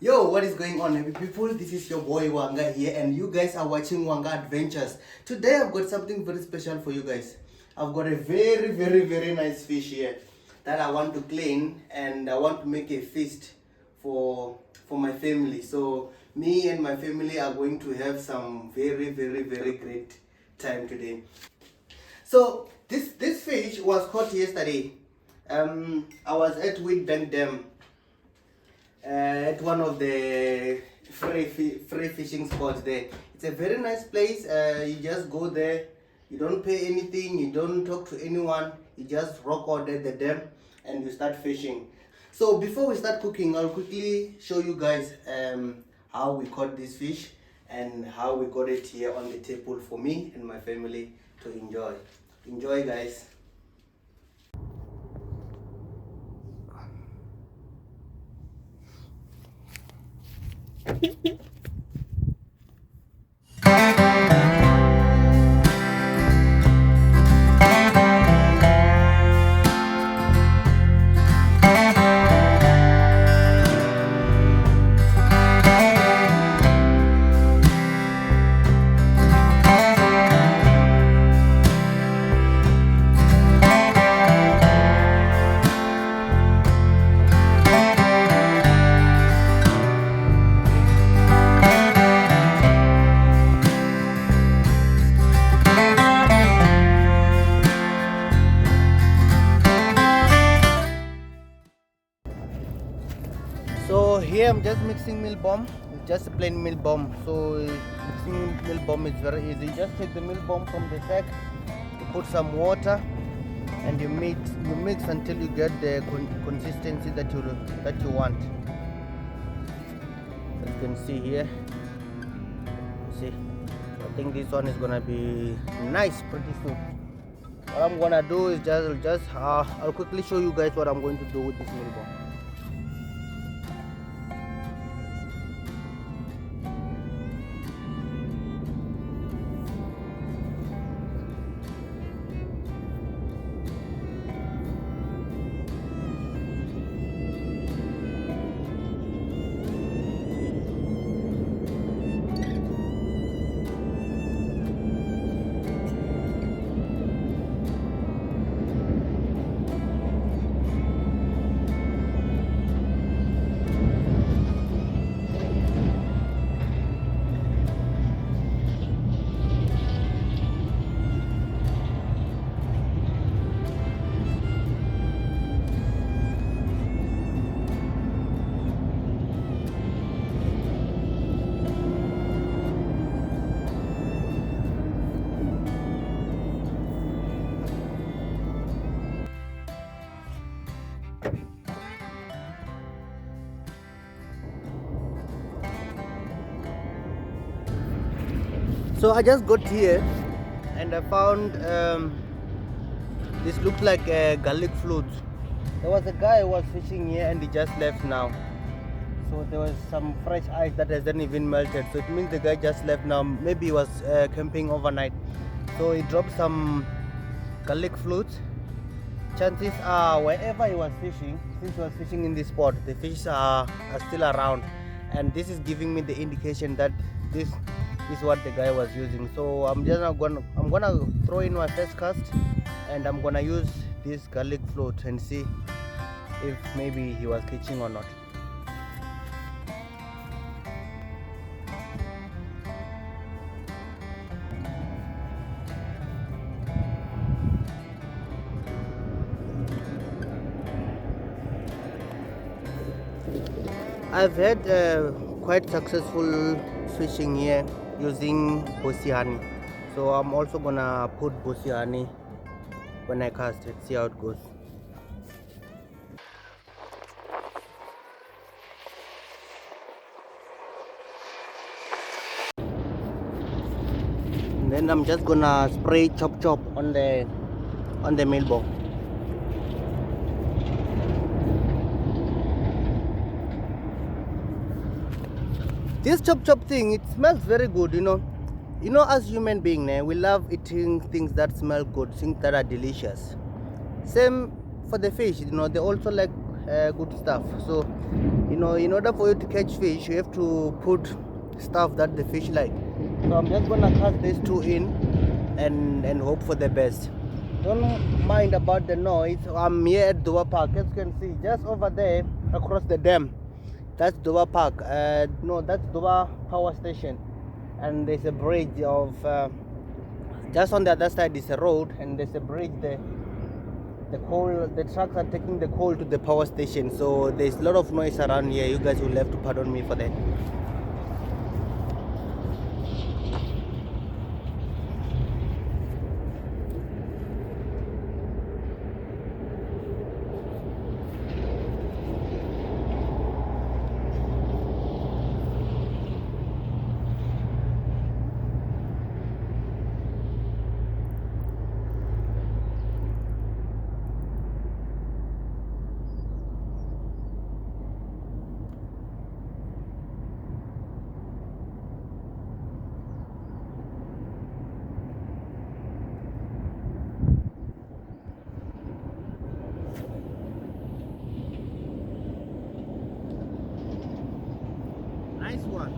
Yo, what is going on, happy people? This is your boy Wanga here, and you guys are watching Wanga Adventures. Today I've got something very special for you guys. I've got a very nice fish here that I want to clean, and I want to make a feast for my family. So me and my family are going to have some very great time today. So this fish was caught yesterday. I was at Witbank Dam at one of the free fishing spots there. It's a very nice place. You just go there, you don't pay anything, you don't talk to anyone, you just rock out at the dam and you start fishing. So before we start cooking, I'll quickly show you guys how we caught this fish and how we got it here on the table for me and my family to enjoy, guys. So here I'm just mixing meal bomb. It's just a plain meal bomb. So mixing meal bomb is very easy. You just take the meal bomb from the sack, you put some water, and you mix until you get the consistency that you want. As you can see here, see, I think this one is gonna be nice pretty soon. What I'm gonna do is I'll quickly show you guys what I'm going to do with this meal bomb. So I just got here and I found this looked like a garlic float. There was a guy who was fishing here and he just left now. So there was some fresh ice that hasn't even melted. So it means the guy just left now. Maybe he was camping overnight. So he dropped some garlic floats. Chances are wherever he was fishing, since he was fishing in this spot, the fish are still around. And this is giving me the indication that this is what the guy was using. So I'm gonna throw in my first cast and I'm gonna use this garlic float and see if maybe he was catching or not. I've had quite successful fishing here using bossy honey. So I'm also gonna put bossy honey when I cast it, see how it goes. And then I'm just gonna spray chop on the meal bomb. This chop thing, it smells very good, you know. As human beings, we love eating things that smell good, things that are delicious. Same for the fish, they also like good stuff. So You know, in order for you to catch fish, you have to put stuff that the fish like. So I'm just gonna cast these two in and hope for the best. Don't mind about the noise. I'm here at Dover Park, as you can see, just over there across the dam. That's Dover Park. No, that's Dover Power Station, and there's a bridge of just on the other side is a road, and there's a bridge there. The trucks are taking the coal to the power station, so there's a lot of noise around here. You guys will have to pardon me for that. Nice one.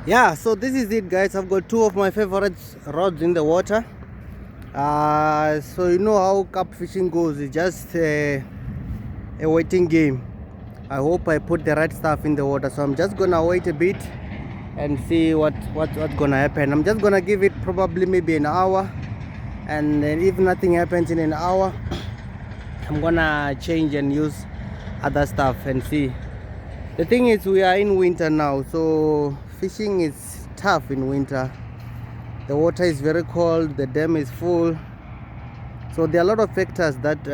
Yeah, so this is it, guys. I've got two of my favorite rods in the water. So you know how carp fishing goes. It's just a waiting game. I hope I put the right stuff in the water, so I'm just gonna wait a bit and see what's gonna happen. I'm just gonna give it probably maybe an hour, and then if nothing happens in an hour, I'm gonna change and use other stuff and see. The thing is, we are in winter now, so fishing is tough in winter. The water is very cold, the dam is full, so there are a lot of factors that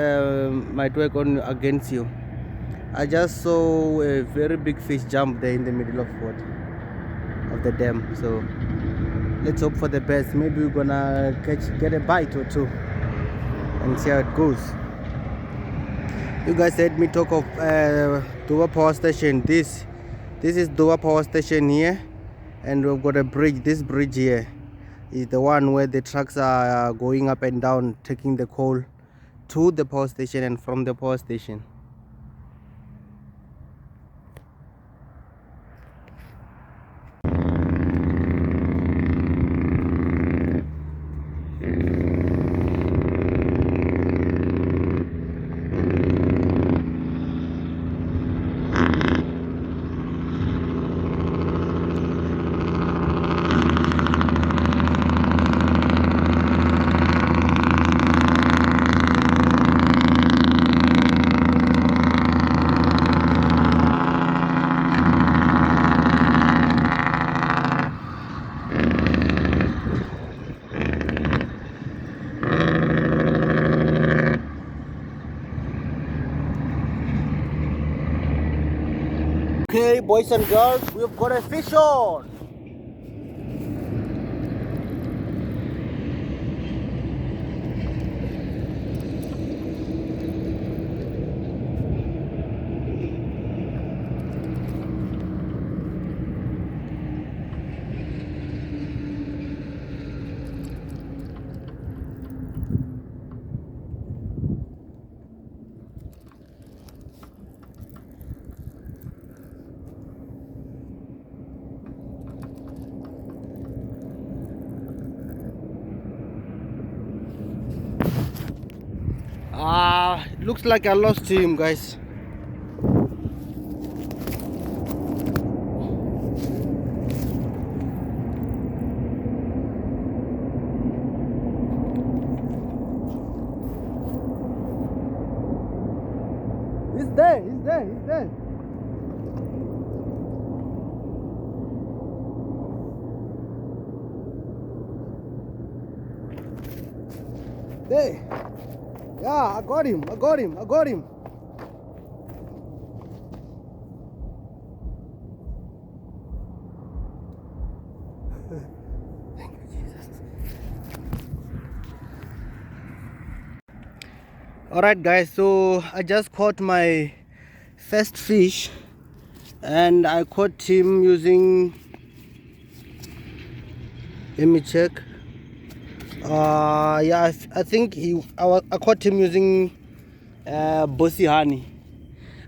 might work on against you. I just saw a very big fish jump there in the middle of the dam, so let's hope for the best. Maybe we're gonna get a bite or two and see how it goes. You guys heard me talk of Dover Power Station. This is Dover Power Station here, and we've got a bridge. This bridge here is the one where the trucks are going up and down, taking the coal to the power station and from the power station. Okay, boys and girls, we've got a fish on. It looks like I lost him, guys. He's there, he's there, he's there. Hey, yeah, I got him, I got him, I got him. Thank you, Jesus. Alright guys, so I just caught my first fish and I caught him using, let me check. Yeah, I think I caught him using bossy honey.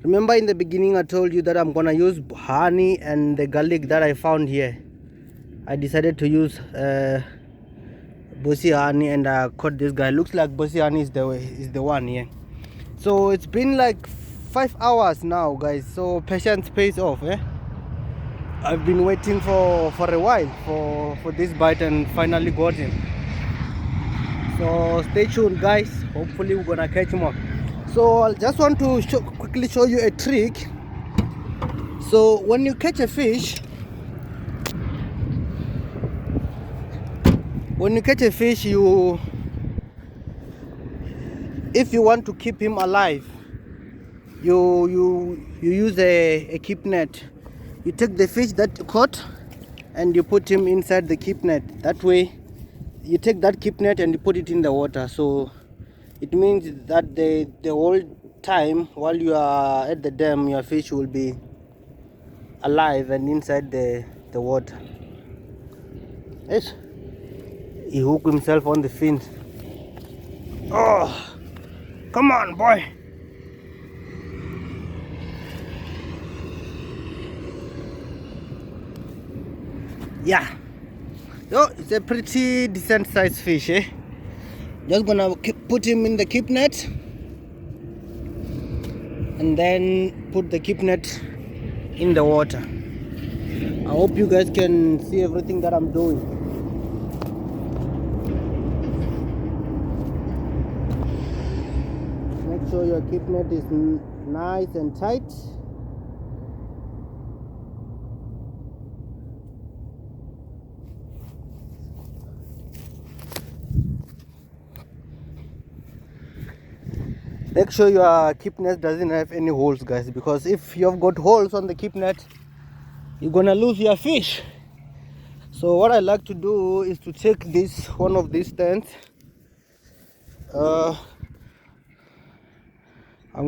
Remember in the beginning I told you that I'm gonna use honey and the garlic that I found here. I decided to use bossy honey and I caught this guy. Looks like bossy honey is the one here. So it's been like 5 hours now, guys. So patience pays off, eh? I've been waiting for a while for this bite and finally got him. So stay tuned, guys. Hopefully we're gonna catch more. So I just want to quickly show you a trick. So when you catch a fish, if you want to keep him alive, you use a keep net. You take the fish that you caught and you put him inside the keep net. That way you take that keep net and you put it in the water, so it means that the whole time while you are at the dam, your fish will be alive and inside the water. Yes, he hooked himself on the fin. Oh, come on, boy. Yeah, oh, it's a pretty decent sized fish, eh? Just gonna put him in the keep net and then put the keep net in the water. I hope you guys can see everything that I'm doing. Make sure your keep net is nice and tight. Make sure your keep net doesn't have any holes, guys, because if you've got holes on the keep net, you're gonna lose your fish. So what I like to do is to take one of these stands. I'm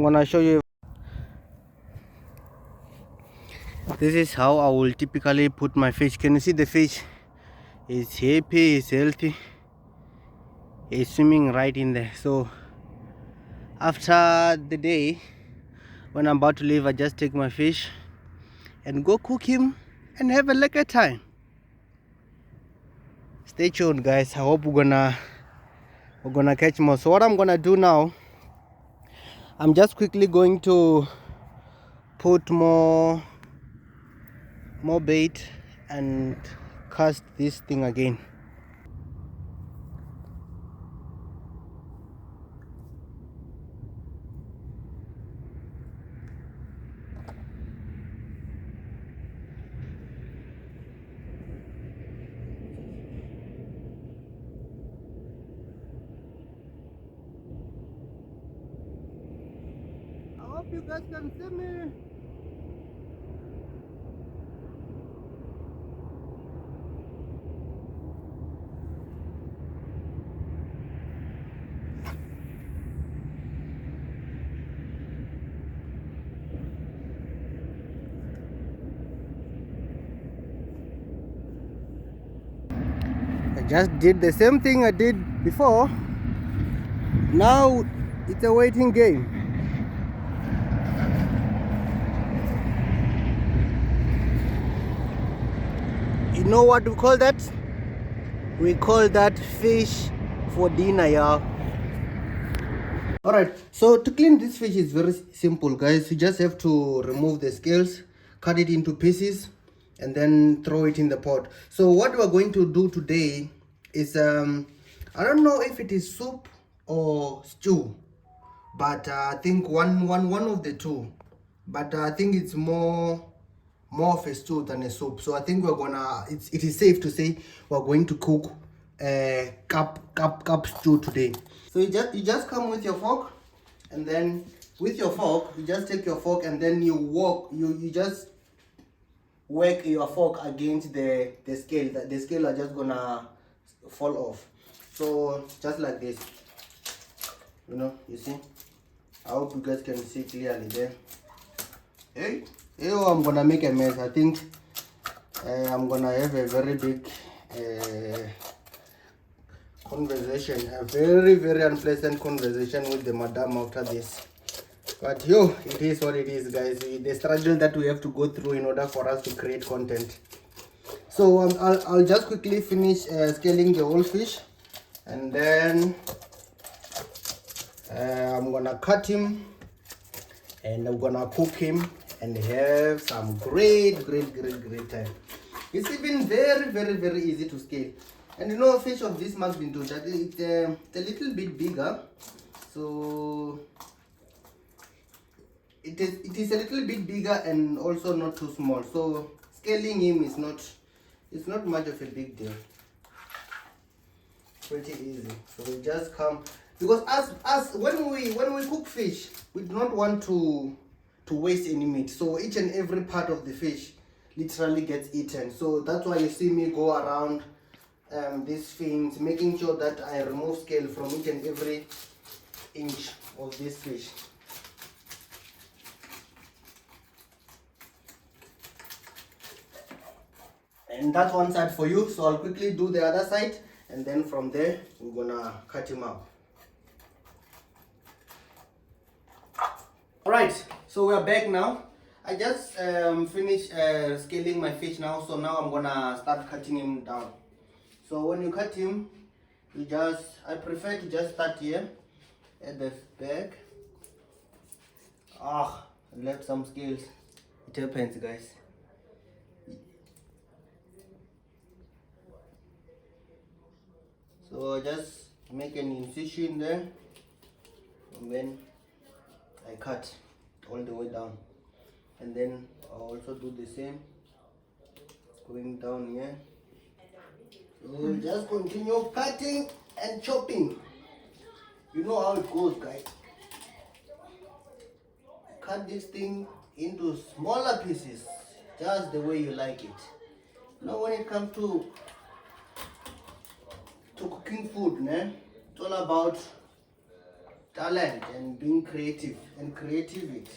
gonna show you. This is how I will typically put my fish. Can you see the fish? He's happy, he's healthy, he's swimming right in there. So after the day, when I'm about to leave, I just take my fish and go cook him and have a lekker time. Stay tuned, guys. I hope we're gonna catch more. So what I'm gonna do now, I'm just quickly going to put more bait and cast this thing again. I hope you guys can see me. I just did the same thing I did before. Now it's a waiting game. You know what we call that? We call that fish for dinner, y'all. Alright, so to clean this fish is very simple, guys. You just have to remove the scales, cut it into pieces, and then throw it in the pot. So what we're going to do today is I don't know if it is soup or stew, but I think one of the two. But I think it's more of a stew than a soup. So I think we're gonna. It is safe to say we're going to cook a cup stew today. So you just come with your fork, and then with your fork you just take your fork and then you just work your fork against the scale. The scale are just gonna fall off. So just like this, you see. I hope you guys can see clearly there. Hey, I'm gonna make a mess. I think I'm gonna have a very big conversation, a very very unpleasant conversation with the madam after this. But it is what it is, guys. The struggle that we have to go through in order for us to create content. So I'll just quickly finish scaling the whole fish, and then I'm gonna cut him, and I'm gonna cook him and have some great time. It's even very very easy to scale. And a fish of this magnitude, that it's a little bit bigger, so it is a little bit bigger and also not too small. So scaling him is not much of a big deal. Pretty easy. So we just come, because as when we cook fish, we do not want to waste any meat. So each and every part of the fish literally gets eaten. So that's why you see me go around these fins, making sure that I remove scale from each and every inch of this fish. And that's one side for you, so I'll quickly do the other side, and then from there we're gonna cut him up. Alright, so we're back now. I just finished scaling my fish now, so now I'm gonna start cutting him down. So when you cut him, I prefer to just start here at the back. I left some scales. It happens, guys. So I just make an incision there, and then I cut all the way down, and then I'll also do the same going down here. So we'll just continue cutting and chopping. You know how it goes, guys. Cut this thing into smaller pieces, just the way you like it. Now when it comes to cooking food, it's all about talent and being creative and creativity.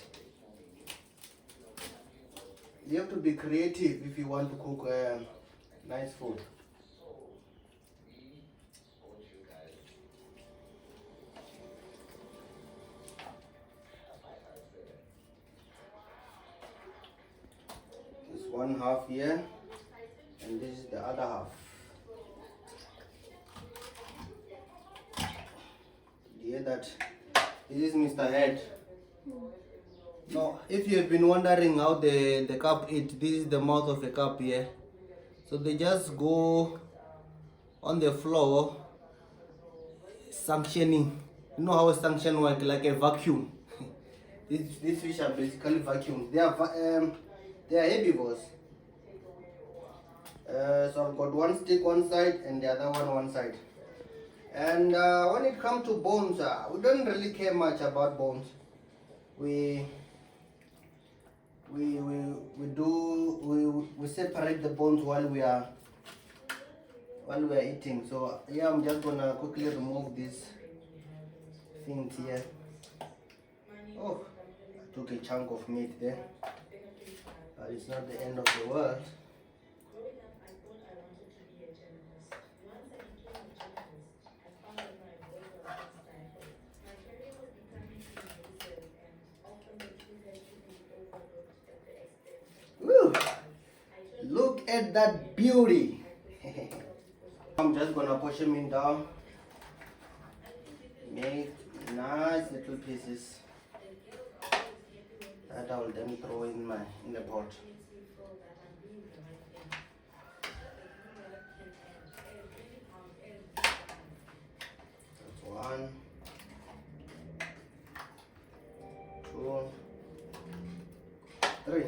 You have to be creative if you want to cook nice food. This one half here, and this is the other half. Hear that? This is Mr. Head. Now, if you have been wondering how the carp eat, this is the mouth of a carp here. So they just go on the floor, suctioning. You know how a suction works, like a vacuum. These fish are basically vacuums. They are herbivores. So I've got one stick one side and the other one side. And when it comes to bones, we don't really care much about bones. We separate the bones while we are eating. So yeah, I'm just gonna quickly remove these things here. Oh, I took a chunk of meat there, but it's not the end of the world. Woo! Look at that beauty. I'm just gonna push him in down. Make nice. nice little pieces that I will then throw in the pot. That's 1, 2, 3.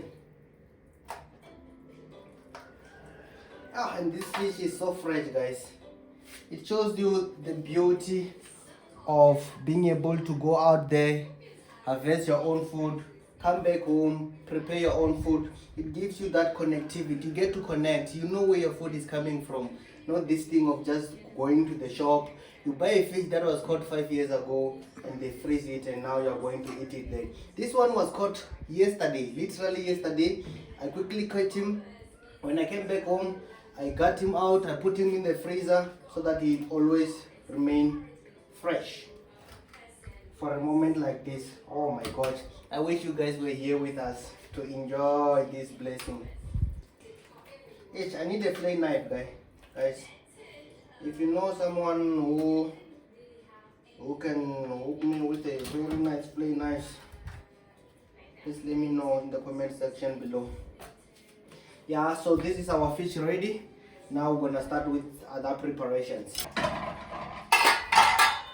And this fish is so fresh, guys. It shows you the beauty of being able to go out there, harvest your own food, come back home, prepare your own food. It gives you that connectivity. You get to connect. You know where your food is coming from. Not this thing of just going to the shop. You buy a fish that was caught 5 years ago and they freeze it and now you're going to eat it there. This one was caught yesterday, literally yesterday. I quickly caught him. When I came back home, I got him out, I put him in the freezer so that he always remain fresh for a moment like this. Oh my God, I wish you guys were here with us to enjoy this blessing. Yes, I need a flay knife, guys. If you know someone who can hook me with a very nice flay knife, please let me know in the comment section below. Yeah, so this is our fish ready. Now we're gonna start with other preparations.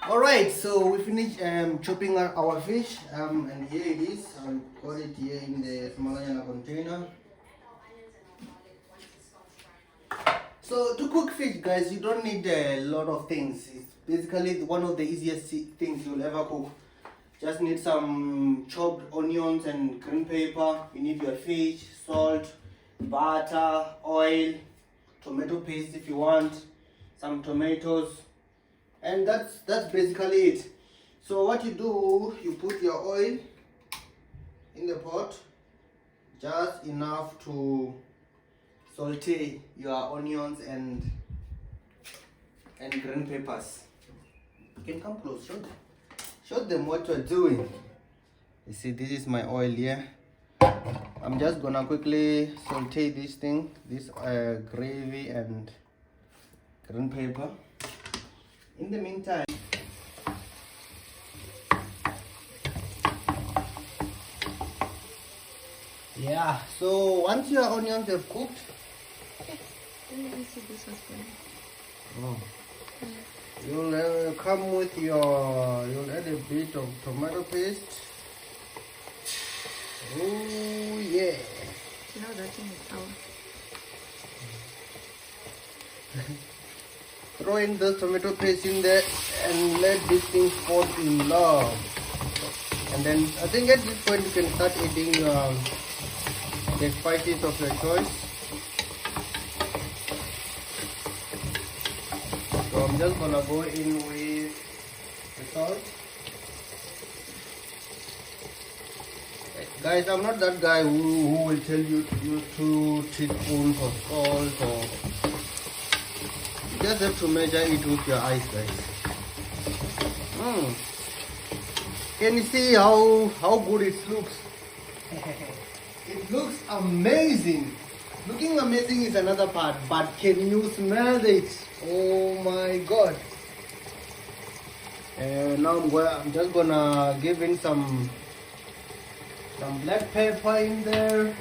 Alright, so we finished chopping our fish, and here it is. I'll put it here in the smaller container. So to cook fish, guys, you don't need a lot of things. It's basically one of the easiest things you'll ever cook. Just need some chopped onions and green pepper. You need your fish, salt, butter, oil, tomato paste if you want, some tomatoes, and that's basically it. So what you do, you put your oil in the pot, just enough to saute your onions and green peppers. You can come close, show them what you're doing. You see, this is my oil here. I'm just gonna quickly saute this thing, this gravy and green pepper. In the meantime, yeah, so once your onions have cooked, you'll come with you'll add a bit of tomato paste. Oh yeah. You know that thing is out. Throw in the tomato paste in there and let this thing fall in love. And then I think at this point you can start adding the spices of your choice. So I'm just gonna go in with the salt. Guys, I'm not that guy who will tell you to use 2 teaspoons of salt, or you just have to measure it with your eyes, guys. Can you see how good it looks? It looks amazing. Looking amazing is another part, but can you smell it? Oh my God. Now I'm just gonna give in some black pepper in there,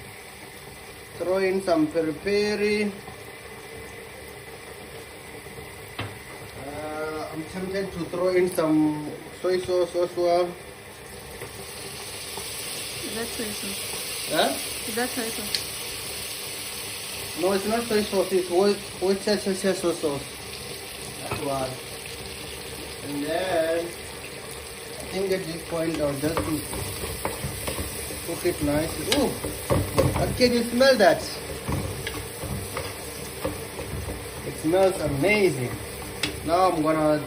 throw in some peri peri. I'm tempted to throw in some soy sauce as well. Is that soy sauce? Yeah? Is that soy sauce? No, it's not soy sauce, it's Worcestershire sauce. That's what. And then I think at this point I'll just cook it nice. Ooh, can you smell that? It smells amazing. Now I'm gonna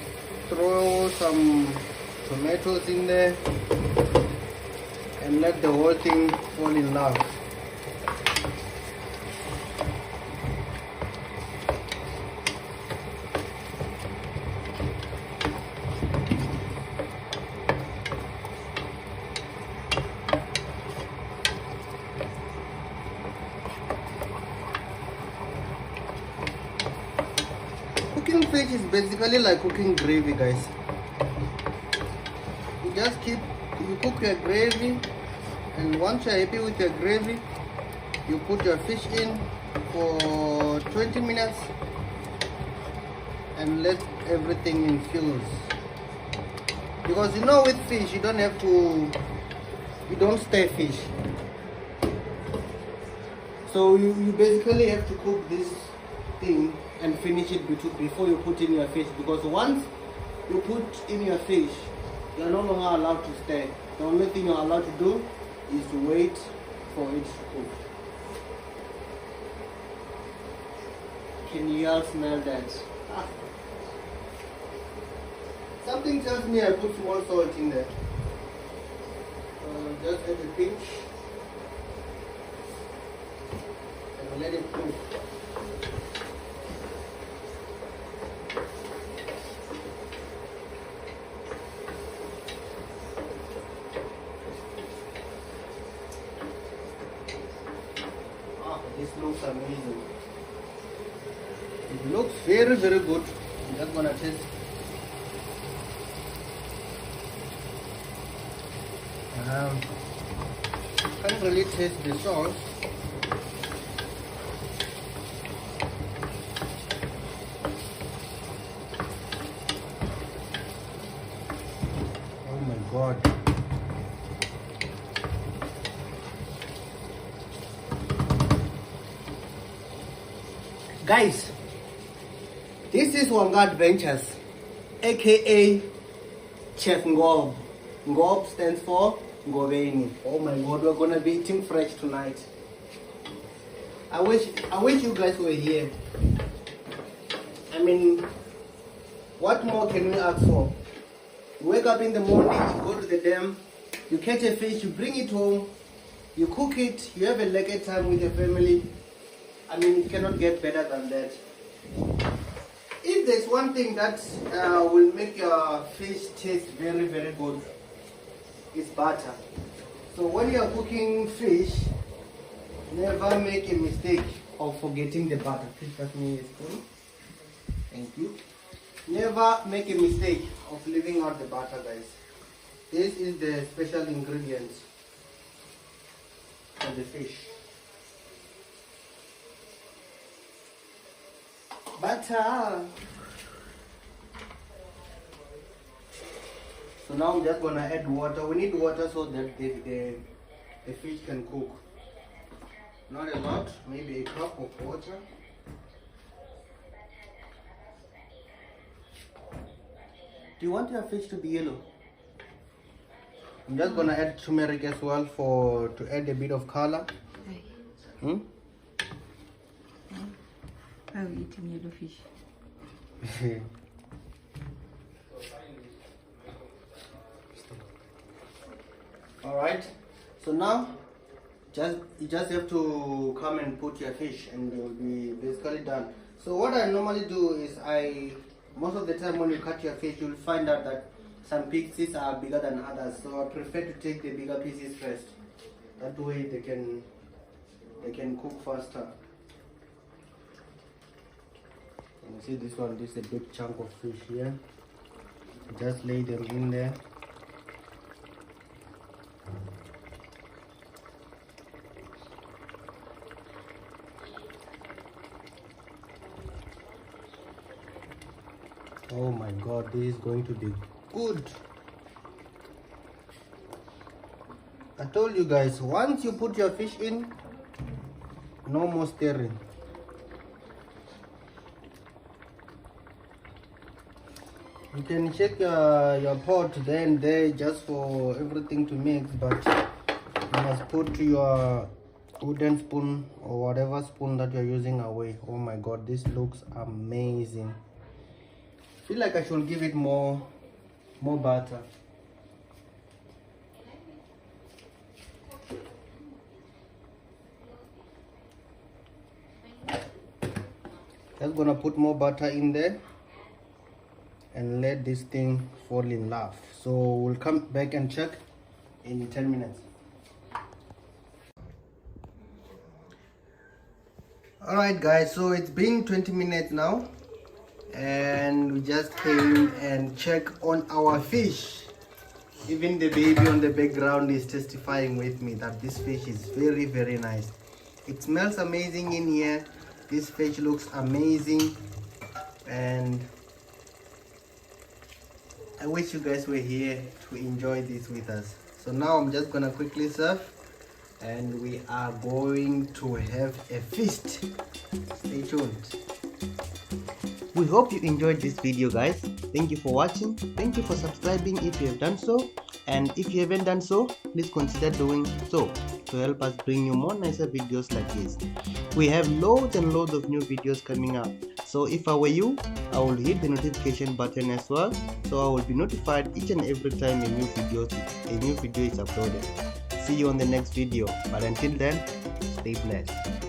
throw some tomatoes in there and let the whole thing fall in love. Cooking fish is basically like cooking gravy, guys. you cook your gravy, and once you're happy with your gravy, you put your fish in for 20 minutes and let everything infuse. Because you know with fish, you don't stir fish. So you basically have to cook this thing and finish it before you put in your fish, because once you put in your fish, you are no longer allowed to stir. The only thing you are allowed to do is to wait for it to cook. Can you all smell that? Ah. Something tells me I put small salt in there. Just add a pinch and let it cook. This looks amazing. It looks very, very good. I'm just gonna taste. Can't really taste the sauce. Oh my God. Guys, this is Wanga Adventures, aka Chef Ngob. Ngob stands for Ngobeni. Oh my God, we're gonna be eating fresh tonight. I wish you guys were here. I mean, what more can we ask for? You wake up in the morning, you go to the dam, you catch a fish, you bring it home, you cook it, you have a lekker time with your family. I mean, it cannot get better than that. If there's one thing that will make your fish taste very, very good, it's butter. So when you're cooking fish, never make a mistake of forgetting the butter. Please pass me a spoon. Thank you. Never make a mistake of leaving out the butter, guys. This is the special ingredient of the fish. Butter. So now I'm just gonna add water. We need water so that the fish can cook. Not a lot, maybe a cup of water. Do you want your fish to be yellow? I'm just gonna add turmeric as well to add a bit of color. Hmm? I will eat yellow fish. Alright, so now you just have to come and put your fish and you'll be basically done. So what I normally do is most of the time when you cut your fish, you'll find out that some pieces are bigger than others. So I prefer to take the bigger pieces first. That way they can cook faster. You see this one, this is a big chunk of fish here. Just lay them in there. Oh my God, this is going to be good. I told you guys, once you put your fish in, no more stirring. You can check your pot there and there just for everything to mix, but you must put your wooden spoon or whatever spoon that you're using away. Oh my God, this looks amazing. I feel like I should give it more butter. Just gonna put more butter in there and let this thing fall in love. So we'll come back and check in 10 minutes. Alright guys, so it's been 20 minutes now and we just came and check on our fish. Even the baby on the background is testifying with me that this fish is very, very nice. It smells amazing in here. This fish looks amazing, and I wish you guys were here to enjoy this with us. So now I'm just gonna quickly serve, and we are going to have a feast. Stay tuned. We hope you enjoyed this video, guys. Thank you for watching. Thank you for subscribing if you have done so, and if you haven't done so, please consider doing so to help us bring you more nicer videos like this. We have loads and loads of new videos coming up, so if I were you, I will hit the notification button as well, so I will be notified each and every time a new video is uploaded. See you on the next video, but until then, stay blessed.